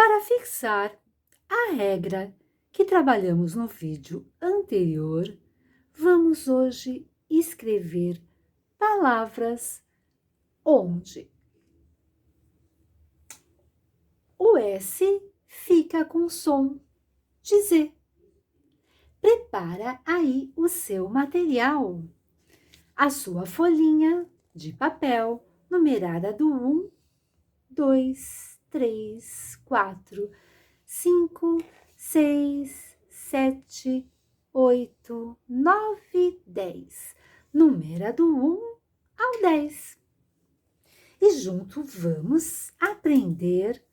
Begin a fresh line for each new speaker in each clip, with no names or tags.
Para fixar a regra que trabalhamos no vídeo anterior, vamos hoje escrever palavras onde o S fica com som de Z. Prepara aí o seu material, a sua folhinha de papel numerada do 1, 2, 3, 4, 5, 6, 7, 8, 9, 10. Numera do 1 ao 10. E junto vamos aprender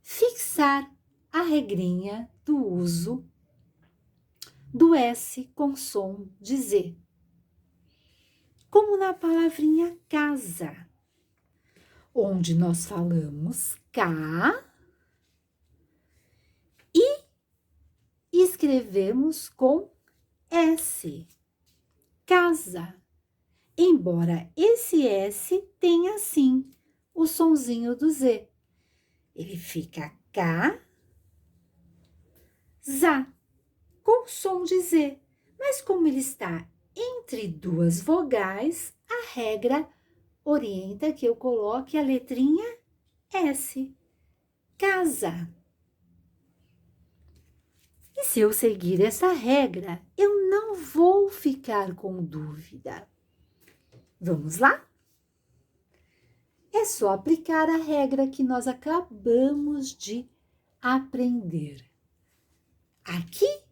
fixar a regrinha do uso do S com som de Z. Como na palavrinha casa, onde nós falamos K e escrevemos com S, casa. Embora esse S tenha, sim, o sonzinho do Z. Ele fica K, ZA, com som de Z. Mas como ele está entre duas vogais, a regra orienta que eu coloque a letrinha S, casa. E se eu seguir essa regra, eu não vou ficar com dúvida. Vamos lá? É só aplicar a regra que nós acabamos de aprender. Aqui,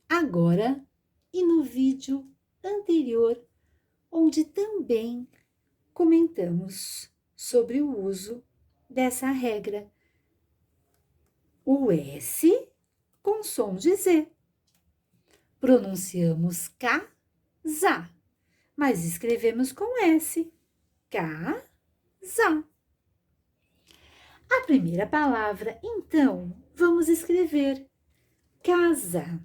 agora e no vídeo anterior, onde também comentamos sobre o uso dessa regra. O S com som de Z. Pronunciamos K, ZA, mas escrevemos com S, K, ZA. A primeira palavra, então, vamos escrever casa.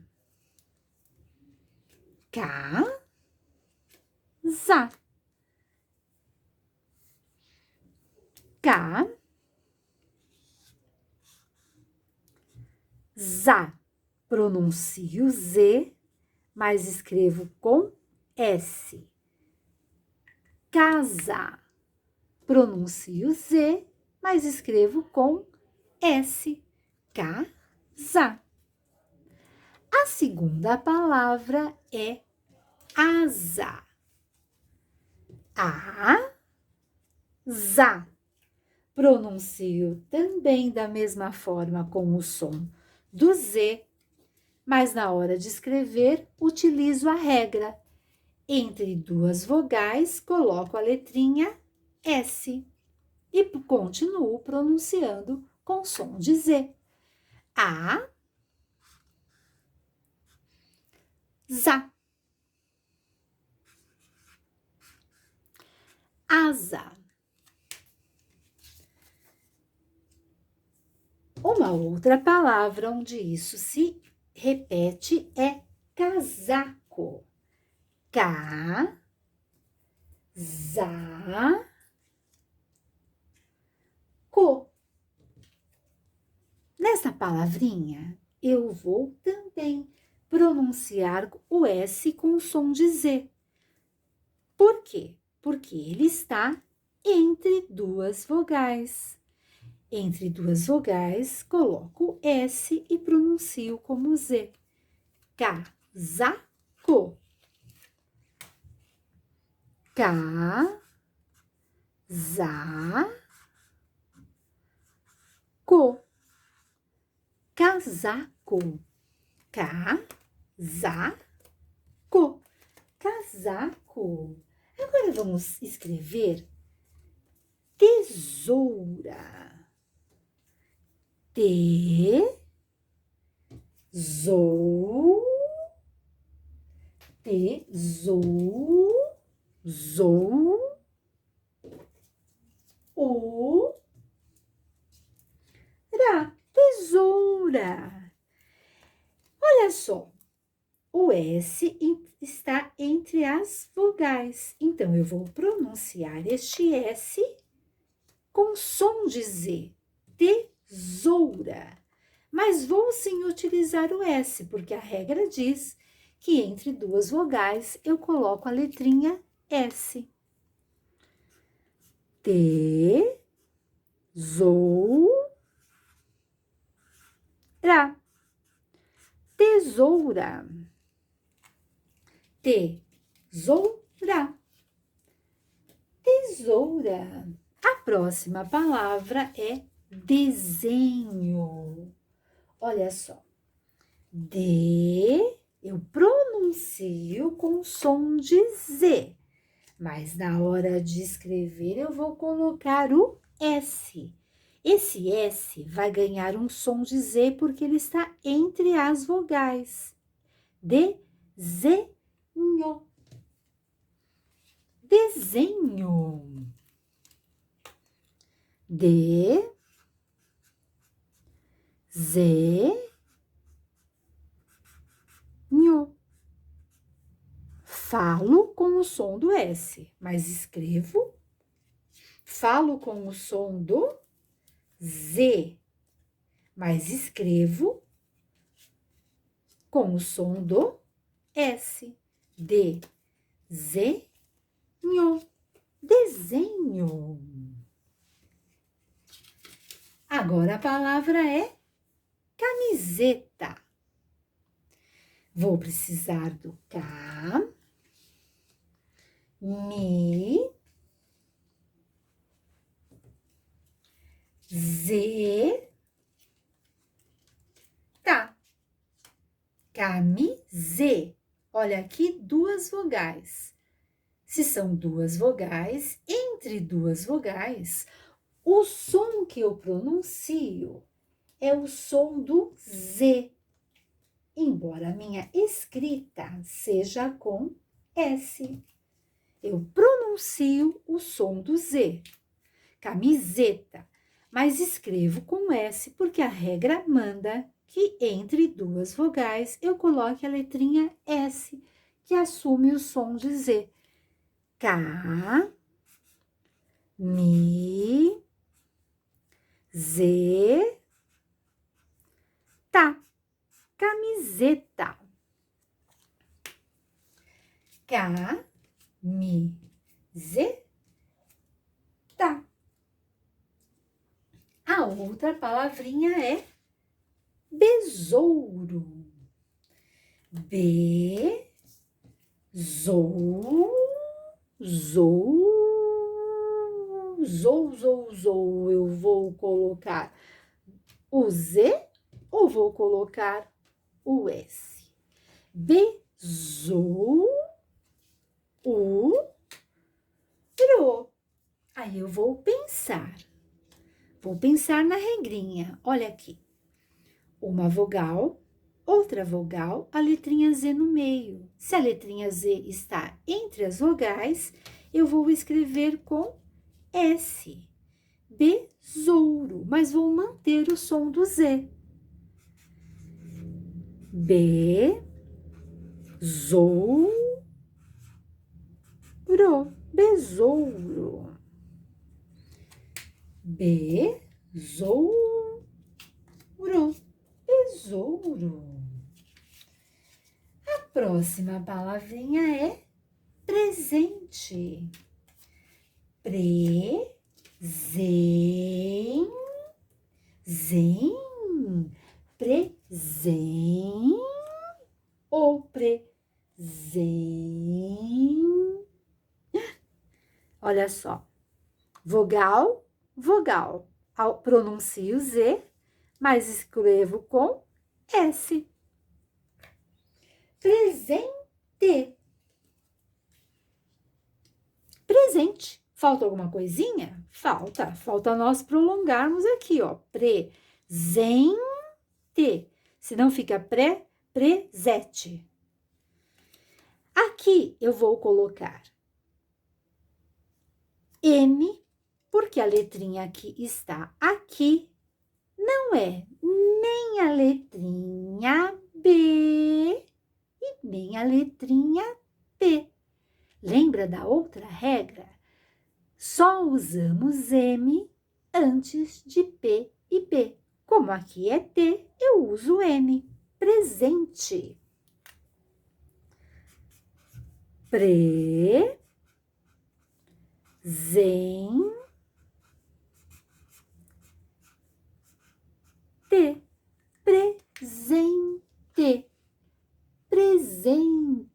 K, ZA. K, ZA. Pronuncio Z, mas escrevo com S. Casa. Pronuncio Z, mas escrevo com S. Casa. A segunda palavra é asa. A-za. Pronuncio também da mesma forma com o som do Z, mas na hora de escrever utilizo a regra. Entre duas vogais, coloco a letrinha S e continuo pronunciando com som de Z. A-za. Asa. Uma outra palavra onde isso se repete é casaco. Ca-za-co. Nessa palavrinha, eu vou também pronunciar o S com o som de Z. Por quê? Porque ele está entre duas vogais. Entre duas vogais, coloco S e pronuncio como Z. Casaco. Casaco. Casaco. Casaco. Casaco. Agora vamos escrever tesoura. Tesoura. Olha só, o S está entre as vogais, então eu vou pronunciar este S com som de Z. tesoura. Mas vou sim utilizar o S, porque a regra diz que entre duas vogais eu coloco a letrinha S. Tesoura. Tesoura. Tesoura. Tesoura. A próxima palavra é desenho. Olha só. Eu pronuncio com som de Z, mas na hora de escrever eu vou colocar o S. Esse S vai ganhar um som de Z porque ele está entre as vogais. Desenho. Desenho. Desenho. Falo com o som do S, mas escrevo. Falo com o som do Z, mas escrevo com o som do S. Desenho. Desenho. Agora a palavra é camiseta. Vou precisar do K, Mi, Z, tá. Camisê. Olha aqui, duas vogais. Se são duas vogais, entre duas vogais, o som que eu pronuncio é o som do Z, embora a minha escrita seja com S. Eu pronuncio o som do Z, camiseta, mas escrevo com S porque a regra manda que entre duas vogais eu coloque a letrinha S, que assume o som de Z. K, Mi, Z, tá. Camiseta. Camiseta. A outra palavrinha é besouro. Zou. Eu vou colocar o Z ou vou colocar o S? Besouro. Aí eu vou pensar. Vou pensar na regrinha. Olha aqui. Uma vogal, outra vogal, a letrinha Z no meio. Se a letrinha Z está entre as vogais, eu vou escrever com S. Besouro, mas vou manter o som do Z. Besouro. Besouro. Besouro. Besouro. A próxima palavrinha é presente. Presente. Ou presente. Olha só. Vogal, vogal. Pronuncio Z, mas escrevo com S. Presente. Presente. Falta alguma coisinha? Falta. Falta nós prolongarmos aqui, ó. Presente. Senão fica presete. Aqui eu vou colocar M, porque a letrinha aqui está aqui, não é nem a letrinha B e nem a letrinha P. Lembra da outra regra? Só usamos M antes de P e B. Como aqui é T, eu uso N. Presente. Presente. Presente. Presente.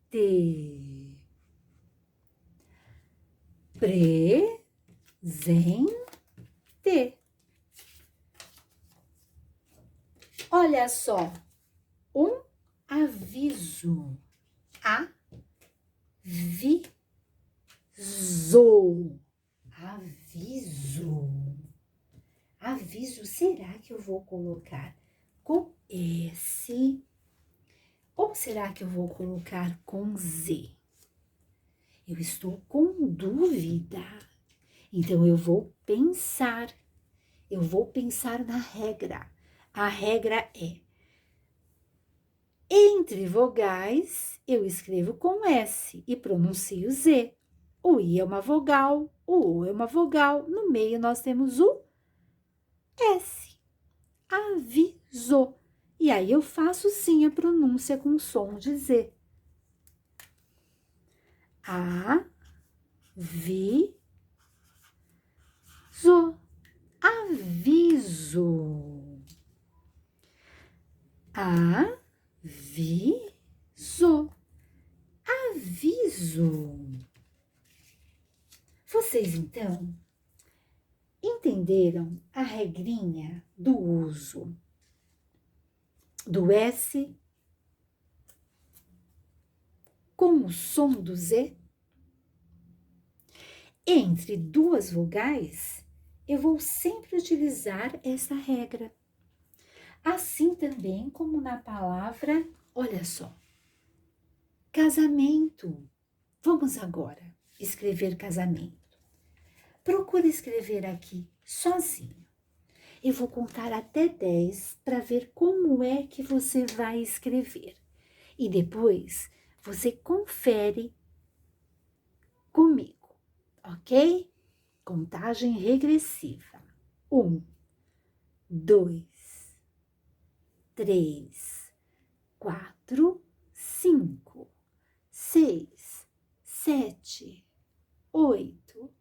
Presente. Olha só, um aviso. Aviso. Aviso. Aviso, será que eu vou colocar com S? Ou será que eu vou colocar com Z? Eu estou com dúvida. Então, eu vou pensar na regra. A regra é, entre vogais, eu escrevo com S e pronuncio Z. O I é uma vogal, o O é uma vogal, no meio nós temos o S. Avisou. E aí eu faço sim a pronúncia com som de Z. Aviso. Aviso. Aviso. Aviso. Vocês, então, entenderam a regrinha do uso do S com o som do Z? Entre duas vogais, eu vou sempre utilizar essa regra. Assim também como na palavra, olha só, casamento. Vamos agora escrever casamento. Procure escrever aqui sozinho. Eu vou contar até 10 para ver como é que você vai escrever. E depois você confere comigo, ok? Contagem regressiva. 1, 2, 3, 4, 5, 6, 7, 8,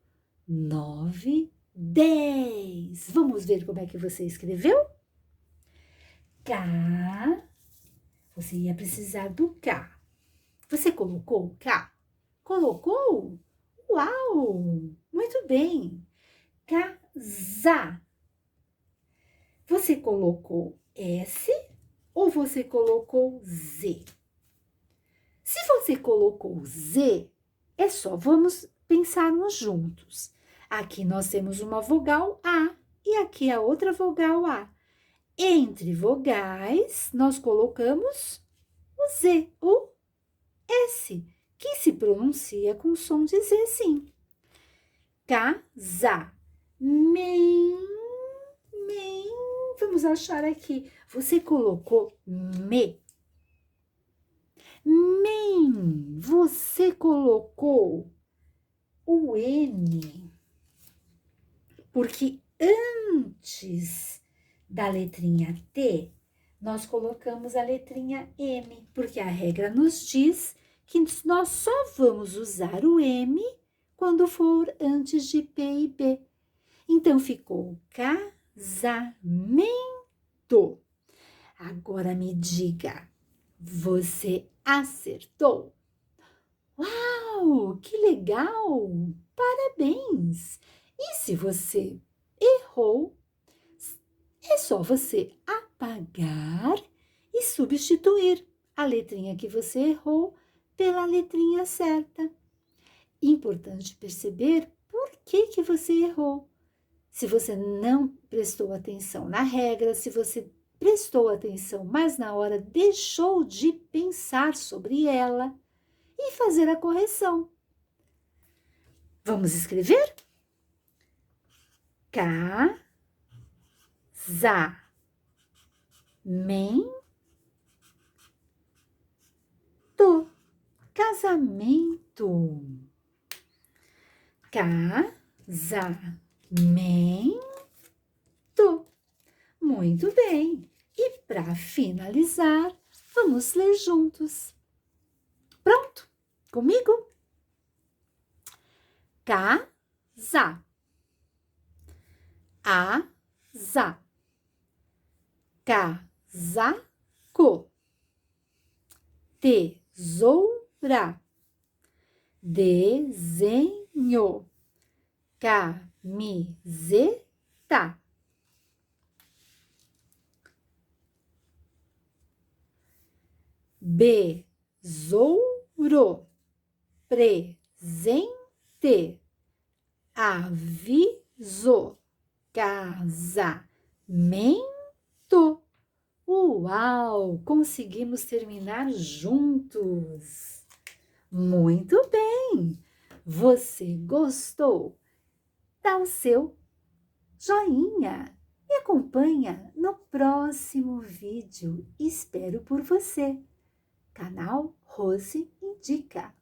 9, 10. Vamos ver como é que você escreveu? K. Você ia precisar do K. Você colocou o K? Colocou? Uau! Muito bem. Casar. Você colocou S ou você colocou Z? Se você colocou Z, é só vamos pensarmos juntos. Aqui nós temos uma vogal A e aqui a outra vogal A. Entre vogais, nós colocamos o Z, o S, que se pronuncia com som de Z, sim. Casar. Vamos achar aqui. Você colocou me. Você colocou o N, porque antes da letrinha T, nós colocamos a letrinha M, porque a regra nos diz que nós só vamos usar o M quando for antes de P e B. Então, ficou casamento. Agora me diga, você acertou? Uau, que legal! Parabéns! E se você errou, é só você apagar e substituir a letrinha que você errou pela letrinha certa. Importante perceber por que você errou. Se você não prestou atenção na regra, se você prestou atenção, mas na hora deixou de pensar sobre ela e fazer a correção. Vamos escrever? Casamento. Casamento. Casamento. Muito bem. E para finalizar, vamos ler juntos. Pronto? Comigo? Casa. Asa. Casaco. Tesoura. Desenho. Camiseta. Besouro. Presente. Aviso. Casamento. Uau! Conseguimos terminar juntos. Muito bem! Você gostou? Dá o seu joinha e acompanha no próximo vídeo. Espero por você. Canal Rose Indica.